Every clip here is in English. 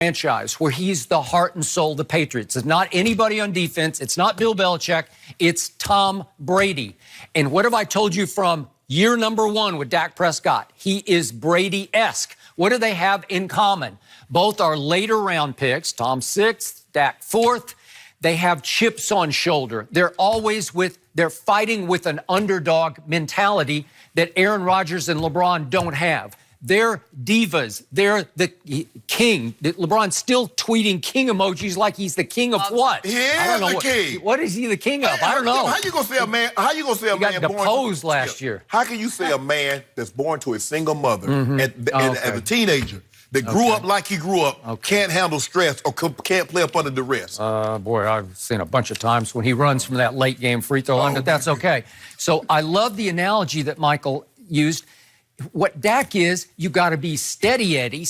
franchise where he's the heart and soul of the Patriots. It's not anybody on defense. It's not Bill Belichick. It's Tom Brady. And what have I told you from year number one with Dak Prescott? He is Brady-esque. What do they have in common? Both are later round picks. Tom 6th, Dak 4th. They have chips on shoulder. They're fighting with an underdog mentality that Aaron Rodgers and LeBron don't have. They're divas. They're the king. LeBron's still tweeting king emojis like he's the king of what? He is the king. What is he the king of? I don't know. How you gonna say a man? How you gonna say a man got deposed last year? How can you say a man that's born to a single mother and as a teenager that grew up like he grew up can't handle stress or can't play up under duress? Boy, I've seen a bunch of times when he runs from that late game free throw line, but that's okay. So I love the analogy that Michael used. What Dak is, you got to be steady Eddie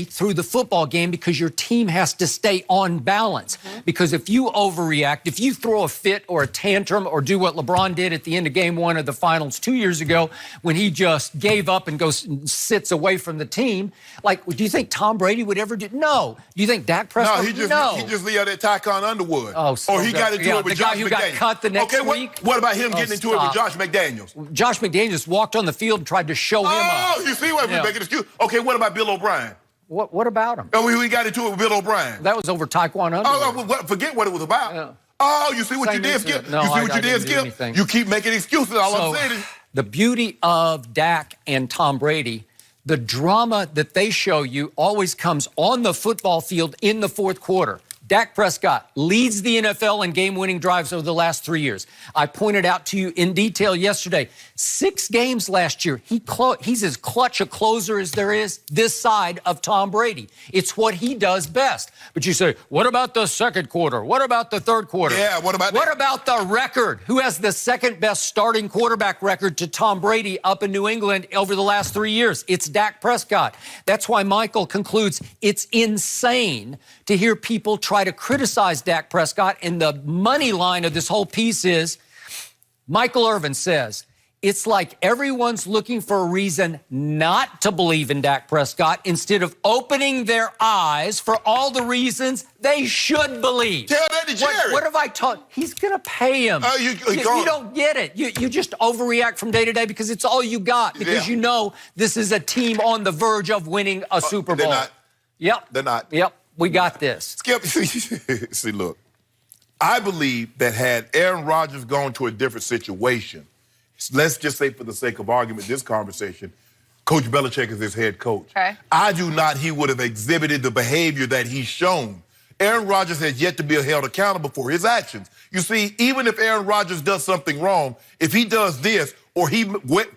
through the football game because your team has to stay on balance. Because if you overreact, if you throw a fit or a tantrum or do what LeBron did at the end of game 1 of the finals 2 years ago when he just gave up and goes and sits away from the team, like, do you think Tom Brady would ever do? No. Do you think Dak Prescott? No, he just leave that Tycon Underwood. Oh, so or he got into it with Josh McDaniels. The guy who got cut the next week. What about him getting into it with Josh McDaniels? Josh McDaniels walked on the field and tried to show him up. Oh, you see what we're making excuse. Okay, what about Bill O'Brien? What about him? Oh, we got into it with Bill O'Brien. That was over Taekwondo. Forget what it was about. Yeah. Oh, you see what you did, Skip? No, you see what you did, Skip? You keep making excuses. All I'm saying is the beauty of Dak and Tom Brady, the drama that they show you always comes on the football field in the fourth quarter. Dak Prescott leads the NFL in game-winning drives over the last 3 years. I pointed out to you in detail yesterday, 6 games last year. He's as clutch a closer as there is this side of Tom Brady. It's what he does best. But you say, what about the second quarter? What about the third quarter? Yeah, what about the record? Who has the second best starting quarterback record to Tom Brady up in New England over the last 3 years? It's Dak Prescott. That's why Michael concludes it's insane to hear people try to criticize Dak Prescott, and the money line of this whole piece is, Michael Lrvin says, it's like everyone's looking for a reason not to believe in Dak Prescott instead of opening their eyes for all the reasons they should believe. Tell that to Jerry. What have I taught? He's going to pay him. You don't get it. You just overreact from day to day because it's all you got, because you know this is a team on the verge of winning a Super Bowl. They're not. Yep. They're not. Yep. We got this. Skip, see, look, I believe that had Aaron Rodgers gone to a different situation, let's just say for the sake of argument, this conversation, Coach Belichick is his head coach. Okay. I do not he would have exhibited the behavior that he's shown. Aaron Rodgers has yet to be held accountable for his actions. You see, even if Aaron Rodgers does something wrong, if he does this or he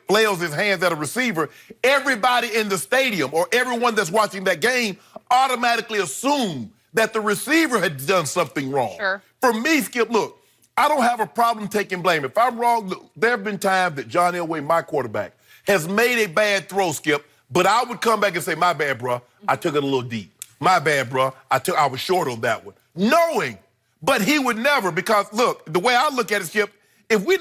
flails his hands at a receiver, everybody in the stadium or everyone that's watching that game automatically assume that the receiver had done something wrong. Sure. For me, Skip, look, I don't have a problem taking blame. If I'm wrong, look, there have been times that John Elway, my quarterback, has made a bad throw, Skip, but I would come back and say, my bad, bro, I took it a little deep. My bad, bro, I was short on that one. Knowing, but he would never, because look, the way I look at it, Skip, if we're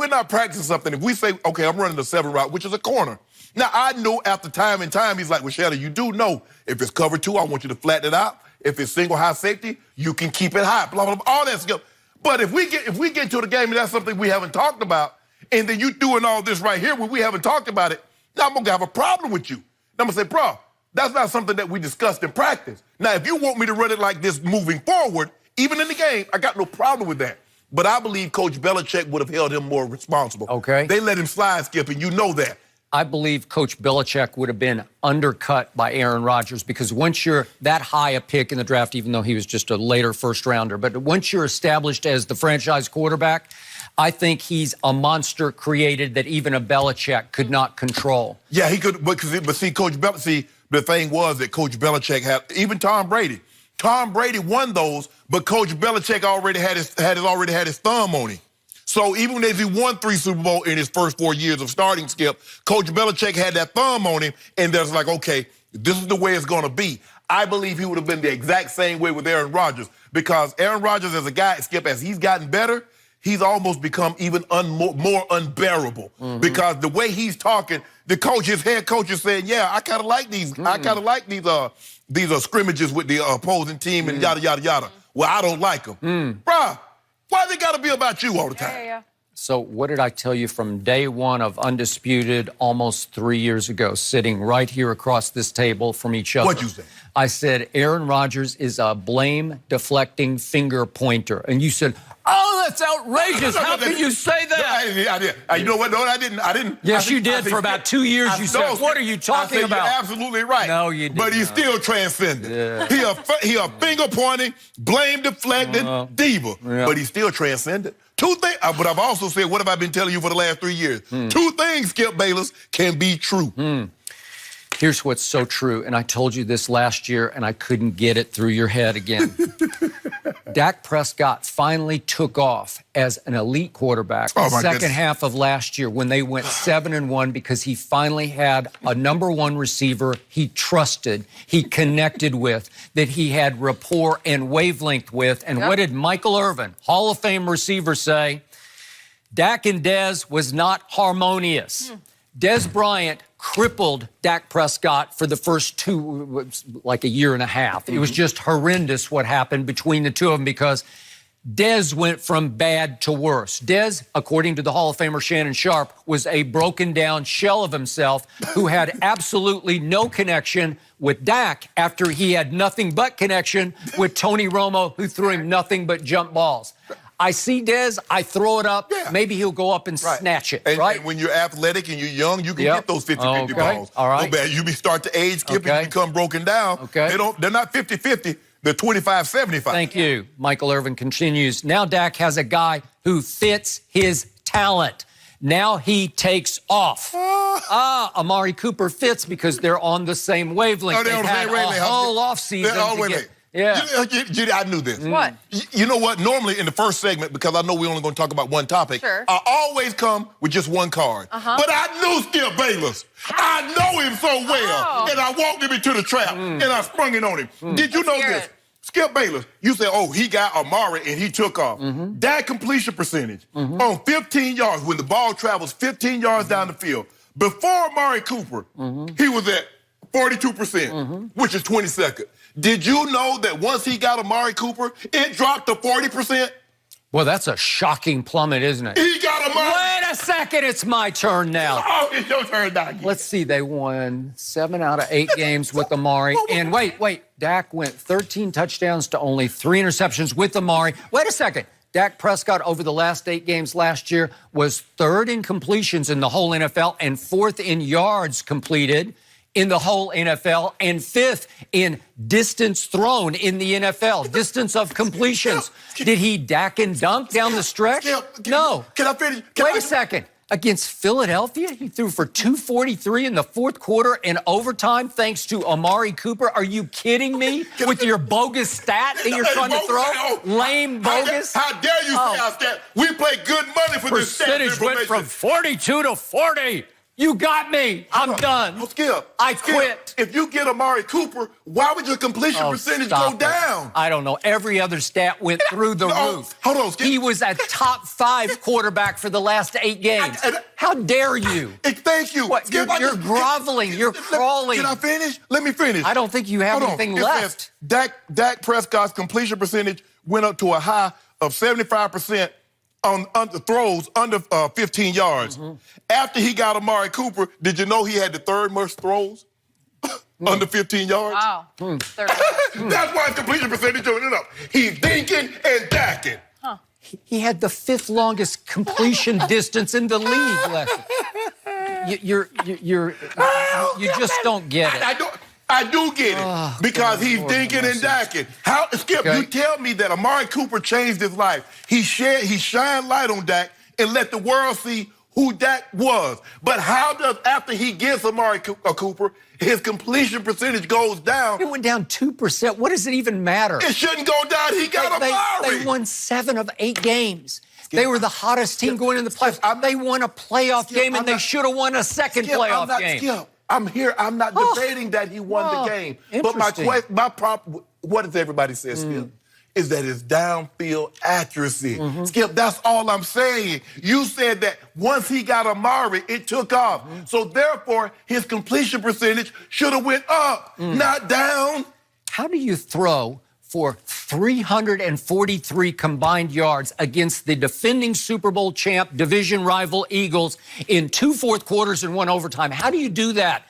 not practicing something, if we say, okay, I'm running the 7 route, which is a corner. Now, I know after time and time, he's like, well, Shannon, you do know if it's cover 2, I want you to flatten it out. If it's single high safety, you can keep it high, blah, blah, blah, all that stuff. But if we get into the game and that's something we haven't talked about, and then you doing all this right here when we haven't talked about it, now I'm going to have a problem with you. Now I'm going to say, bro, that's not something that we discussed in practice. Now, if you want me to run it like this moving forward, even in the game, I got no problem with that. But I believe Coach Belichick would have held him more responsible. Okay. They let him slide, Skip, and you know that. I believe Coach Belichick would have been undercut by Aaron Rodgers, because once you're that high a pick in the draft, even though he was just a later first rounder, but once you're established as the franchise quarterback, I think he's a monster created that even a Belichick could not control. Yeah, he could, but see, the thing was that Coach Belichick had, even Tom Brady. Tom Brady won those, but Coach Belichick already had his thumb on him. So even if he won 3 Super Bowls in his first 4 years of starting, Skip, Coach Belichick had that thumb on him, and there's like, okay, this is the way it's going to be. I believe he would have been the exact same way with Aaron Rodgers, because Aaron Rodgers as a guy, Skip, as he's gotten better, he's almost become even more unbearable because the way he's talking, his head coach is saying, yeah, I kind of like these. I kind of like these scrimmages with the opposing team and yada, yada, yada. Well, I don't like them. Bruh, why they got to be about you all the time? Yeah. So what did I tell you from day one of Undisputed almost 3 years ago, sitting right here across this table from each other? What'd you say? I said, Aaron Rodgers is a blame-deflecting finger pointer. And you said, oh, that's outrageous. How can you say that? I did. You know what? No, I didn't. Yes, you did. For about 2 years, you said, what are you talking about? You're absolutely right. No, you didn't. But he's still transcendent. Yeah. He a finger-pointing, blame-deflecting diva. Yeah. But he's still transcendent. Two things, but I've also said, what have I been telling you for the last 3 years? Two things, Skip Bayless, can be true. Here's what's so true, and I told you this last year, and I couldn't get it through your head again. Dak Prescott finally took off as an elite quarterback the second half of last year when they went 7-1 because he finally had a number one receiver he trusted, he connected with, that he had rapport and wavelength with. And what did Michael Lrvin, Hall of Fame receiver, say? Dak and Dez was not harmonious. Dez Bryant crippled Dak Prescott for the first like a year and a half. It was just horrendous what happened between the two of them because Dez went from bad to worse. Dez, according to the Hall of Famer Shannon Sharp, was a broken down shell of himself who had absolutely no connection with Dak after he had nothing but connection with Tony Romo, who threw him nothing but jump balls. I see Dez, I throw it up, maybe he'll go up and snatch it, and, right? And when you're athletic and you're young, you can get those 50-50 balls. All right. No bad. You start to age, skip, and become broken down. They're not 50-50, they're 25-75. Thank you. Michael Lrvin continues. Now Dak has a guy who fits his talent. Now he takes off. Amari Cooper fits because they're on the same wavelength. They've had a whole offseason. Yeah. I knew this. What? You know what? Normally in the first segment, because I know we're only going to talk about one topic, I always come with just one card. But I knew Skip Bayless. I know him so well. And I walked him into the trap, and I sprung it on him. Did you know this? Skip Bayless, you say, oh, he got Amari and he took off. That completion percentage on 15 yards, when the ball travels 15 yards down the field, before Amari Cooper, he was at 42%, which is 22nd. Did you know that once he got Amari Cooper, it dropped to 40%? Well, that's a shocking plummet, isn't it? He got Amari. Wait a second, it's my turn now. Oh, it's your turn now. Let's see, they won 7 out of 8 games with Amari. And wait, Dak went 13 touchdowns to only 3 interceptions with Amari. Wait a second. Dak Prescott over the last 8 games last year was 3rd in completions in the whole NFL and 4th in yards completed in the whole NFL, and 5th in distance thrown in the NFL, distance of completions. Did he Dak and dunk down the stretch? No. Can I finish? Wait a second. Against Philadelphia, he threw for 243 in the 4th quarter in overtime thanks to Amari Cooper. Are you kidding me with your bogus stat that you're trying to throw? Lame bogus? How dare you say our stat? We pay good money for this stat information. Percentage went from 42 to 40. You got me. I'm done. Skip. I quit. If you get Amari Cooper, why would your completion percentage go down? I don't know. Every other stat went through the roof. Hold on, Skip. He was a top 5 quarterback for the last 8 games. How dare you? Thank you. What, Skip, you're groveling. You're crawling. Can I finish? Let me finish. I don't think you have anything left. Dak Prescott's completion percentage went up to a high of 75%. On throws under 15 yards. After he got Amari Cooper, did you know he had the 3rd most throws under 15 yards? Wow. That's why his completion percentage went up. He's dinking and dacking. He had the 5th longest completion distance in the league. You just don't get it. I do get it because he's dinking and dacking. Skip, you tell me that Amari Cooper changed his life. He shined light on Dak and let the world see who Dak was. But how does, after he gets Amari Cooper, his completion percentage goes down? It went down 2%. What does it even matter? It shouldn't go down. He got Amari. They won 7 of 8 games. They were the hottest team going into the playoffs. They won a playoff game, and they should have won a second playoff game. I'm here. I'm not debating that he won the game. But my problem, what does everybody say, Skip? is that his downfield accuracy. Skip, that's all I'm saying. You said that once he got Amari, it took off. So therefore, his completion percentage should have went up, not down. How do you throw for 343 combined yards against the defending Super Bowl champ, division rival Eagles in 2 fourth quarters and 1 overtime? How do you do that